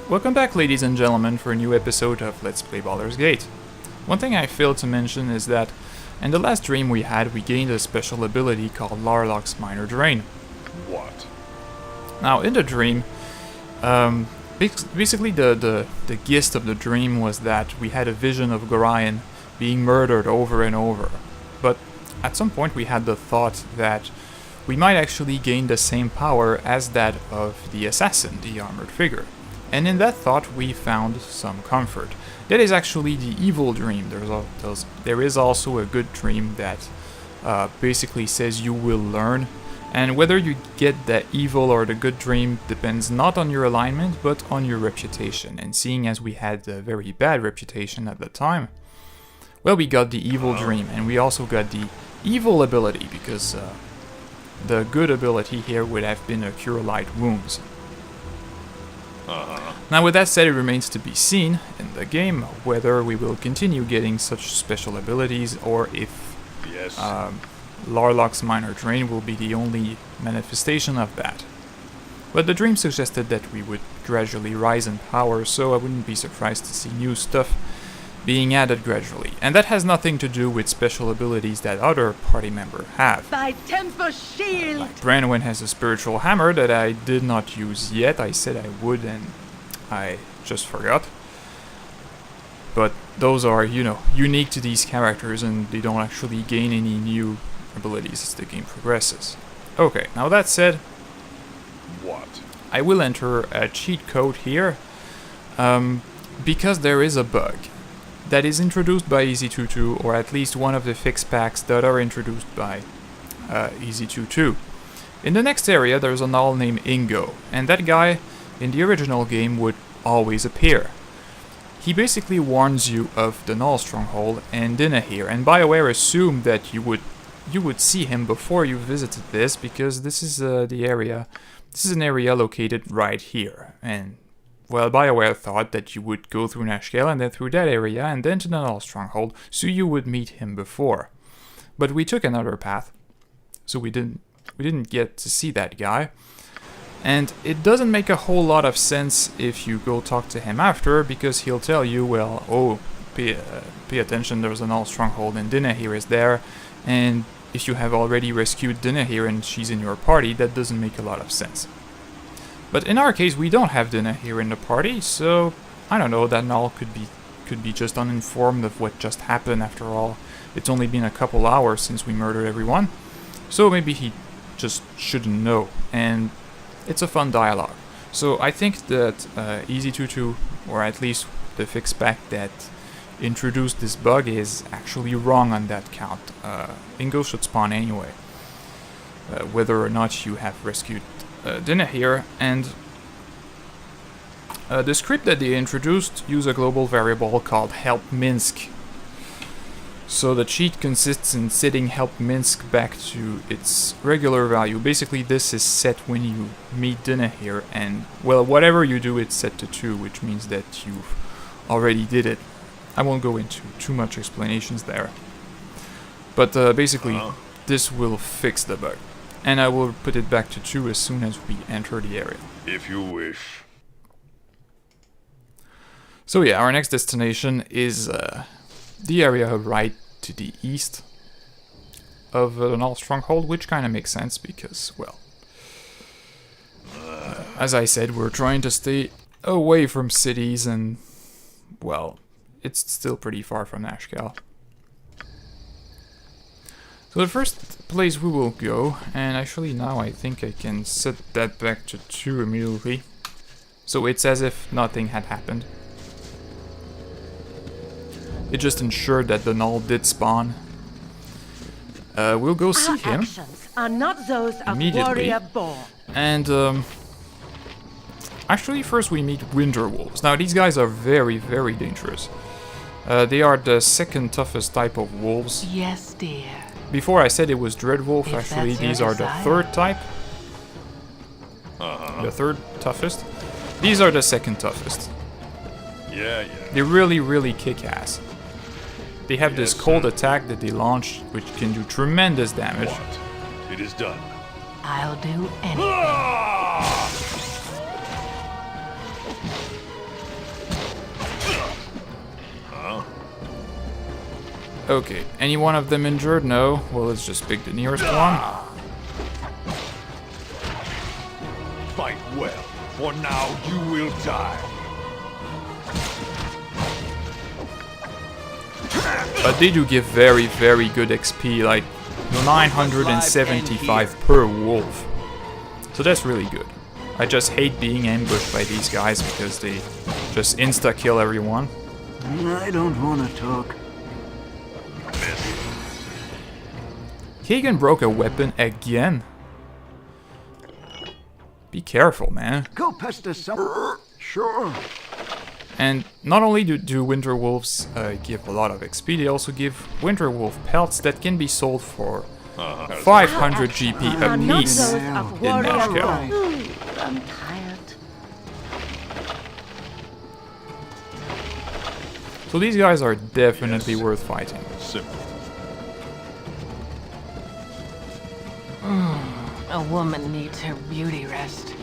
Welcome back, ladies and gentlemen, for a new episode of Let's Play Baldur's Gate. One thing I failed to mention is that in the last dream we had, we gained a special ability called Larlock's Minor Drain. What? Now, in the dream, basically the gist of the dream was that we had a vision of Gorion being murdered over and over. But at some point we had the thought that we might actually gain the same power as that of the assassin, the armored figure. And in that thought we found some comfort. That is actually the evil dream. There is also a good dream that basically says you will learn. And whether you get the evil or the good dream depends not on your alignment, but on your reputation. And seeing as we had a very bad reputation at the time, well, we got the evil dream, and we also got the evil ability, because the good ability here would have been a Cure Light Wounds. Now, with that said, it remains to be seen in the game whether we will continue getting such special abilities, or if Larlock's Minor Drain will be the only manifestation of that. But the dream suggested that we would gradually rise in power, so I wouldn't be surprised to see new stuff being added gradually. And that has nothing to do with special abilities that other party members have. Thy temper shield! Like Branwen has a spiritual hammer that I did not use yet. I said I would and I just forgot. But those are, unique to these characters, and they don't actually gain any new abilities as the game progresses. Okay, now that said, What? I will enter a cheat code here, because there is a bug that is introduced by EZ22, or at least one of the fixed packs that are introduced by EZ22. In the next area there's a null named Ingo, and that guy in the original game would always appear. He basically warns you of the Null Stronghold and Dinahir, and BioWare assumed that you would see him before you visited this, because this is the area. This is an area located right here, and well, BioWare thought that you would go through Nashkel and then through that area and then to the Null Stronghold, so you would meet him before. But we took another path, so we didn't get to see that guy. And it doesn't make a whole lot of sense if you go talk to him after, because he'll tell you, well, oh, pay attention, there's a Null Stronghold and Dinahir is there, and if you have already rescued Dinahir and she's in your party, that doesn't make a lot of sense. But in our case, we don't have Dinahir in the party, so I don't know, that Null could be just uninformed of what just happened. After all, it's only been a couple hours since we murdered everyone, so maybe he just shouldn't know, and it's a fun dialogue. So I think that EZ22, or at least the fixed pack that introduced this bug, is actually wrong on that count. Ingo should spawn anyway, whether or not you have rescued Dinahir. And the script that they introduced used a global variable called help Minsk. So the cheat consists in setting help Minsk back to its regular value. Basically this is set when you meet Dinahir, and well, whatever you do it's set to 2, which means that you've already did it. I won't go into too much explanations there. But basically this will fix the bug. And I will put it back to 2 as soon as we enter the area. If you wish. So yeah, our next destination is the area right to the east of the Null Stronghold, which kind of makes sense because, well, as I said, we're trying to stay away from cities, and, well, it's still pretty far from Nashkel. So the first place we will go, and actually now I think I can set that back to 2 immediately, so it's as if nothing had happened. It just ensured that the Null did spawn. We'll go see him Actions are not those of immediately. warrior born. And actually first we meet Winter Wolves. Now these guys are very, very dangerous. They are the second toughest type of wolves. Yes, dear. Before I said it was Dreadwolf, If actually that's your these are the desire. third type. The third toughest. These are the second toughest. Yeah. They really, really kick ass. They have this Yes, cold sir. attack that they launch, which can do tremendous damage. What? It is done. I'll do anything. Okay, any one of them injured? No. Well, let's just pick the nearest one. Fight well, for now you will die. But they do give very, very good XP, like 975 per wolf. So that's really good. I just hate being ambushed by these guys because they just insta-kill everyone. I don't want to talk. Kagan broke a weapon again. Be careful, man. Go pester some. Sure. And not only do winter wolves give a lot of XP, they also give winter wolf pelts that can be sold for 500 GP Are not apiece those in of warrior Moscow. Ooh, I'm tired. So these guys are definitely worth fighting. Simple. A woman needs her beauty rest.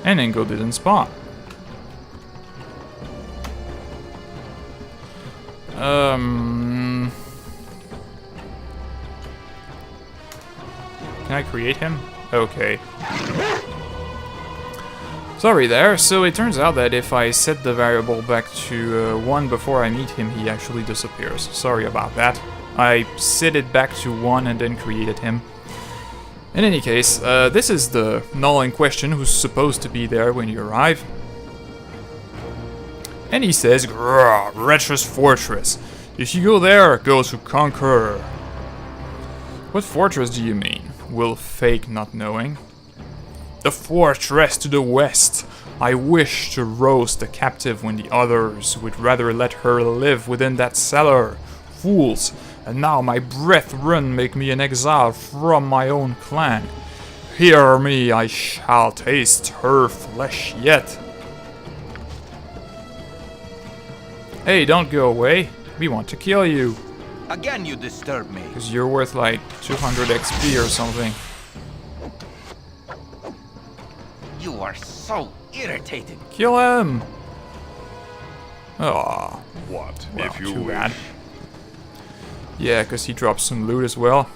And Ingo didn't spawn. Can I create him? Okay. Sorry there, so it turns out that if I set the variable back to 1 before I meet him, he actually disappears. Sorry about that. I set it back to 1 and then created him. In any case, this is the null in question who's supposed to be there when you arrive. And he says, "Grrr, wretched fortress. If you go there, go to conquer." What fortress do you mean? Will fake not knowing. The fortress to the west. I wish to roast the captive when the others would rather let her live within that cellar. Fools, and now my breath run make me an exile from my own clan. Hear me, I shall taste her flesh yet. Hey, don't go away. We want to kill you. Again, you disturb me. Because you're worth like 200 XP or something. You are so irritating. Kill him! Aw, What, well, if you too wish? bad. Yeah, because he dropped some loot as well.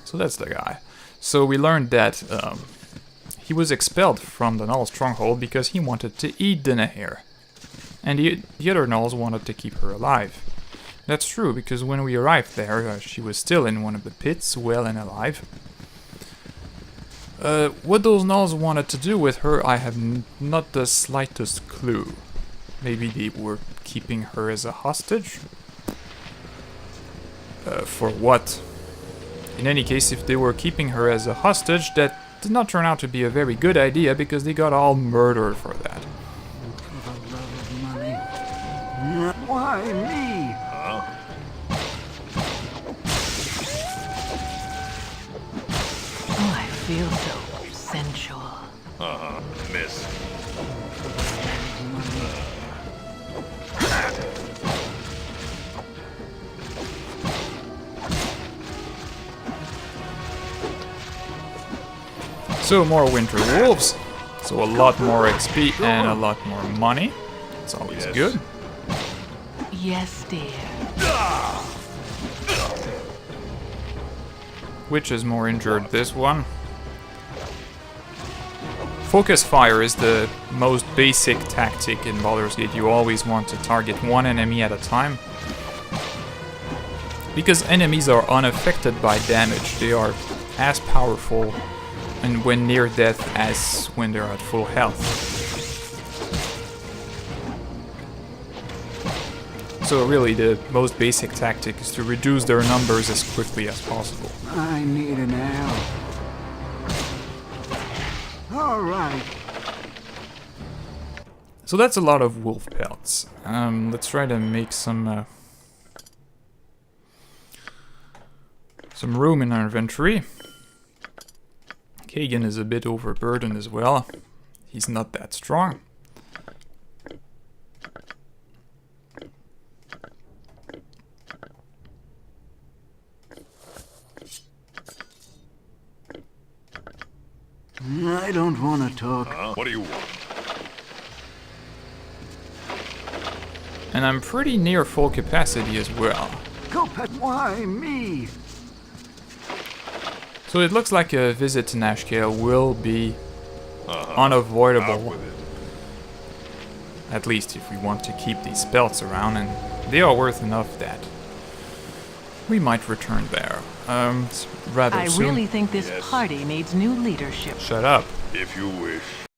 So that's the guy. So we learned that he was expelled from the Null Stronghold because he wanted to eat Dinaher. And the other Nulls wanted to keep her alive. That's true, because when we arrived there, she was still in one of the pits, well and alive. What those Nulls wanted to do with her, I have not the slightest clue. Maybe they were keeping her as a hostage? For what? In any case, if they were keeping her as a hostage, that did not turn out to be a very good idea because they got all murdered for that. For the love of money. Why me? Oh, I feel so sensual. Miss. So more winter wolves, so a lot more XP and a lot more money. It's always Yes. good. Yes, dear. Which is more injured, this one? Focus fire is the most basic tactic in Baldur's Gate. You always want to target one enemy at a time. Because enemies are unaffected by damage. They are as powerful and when near death as when they're at full health. So really the most basic tactic is to reduce their numbers as quickly as possible. I need an arrow. All right. So that's a lot of wolf pelts. Let's try to make some room in our inventory. Kagan is a bit overburdened as well. He's not that strong. I don't want to talk. Huh? What do you want? And I'm pretty near full capacity as well. Why me? So it looks like a visit to Nashcale will be Out unavoidable. with it. At least if we want to keep these belts around, and they are worth enough that we might return there. Rather I soon. really think this Yes. party needs new leadership. Shut up. If you wish.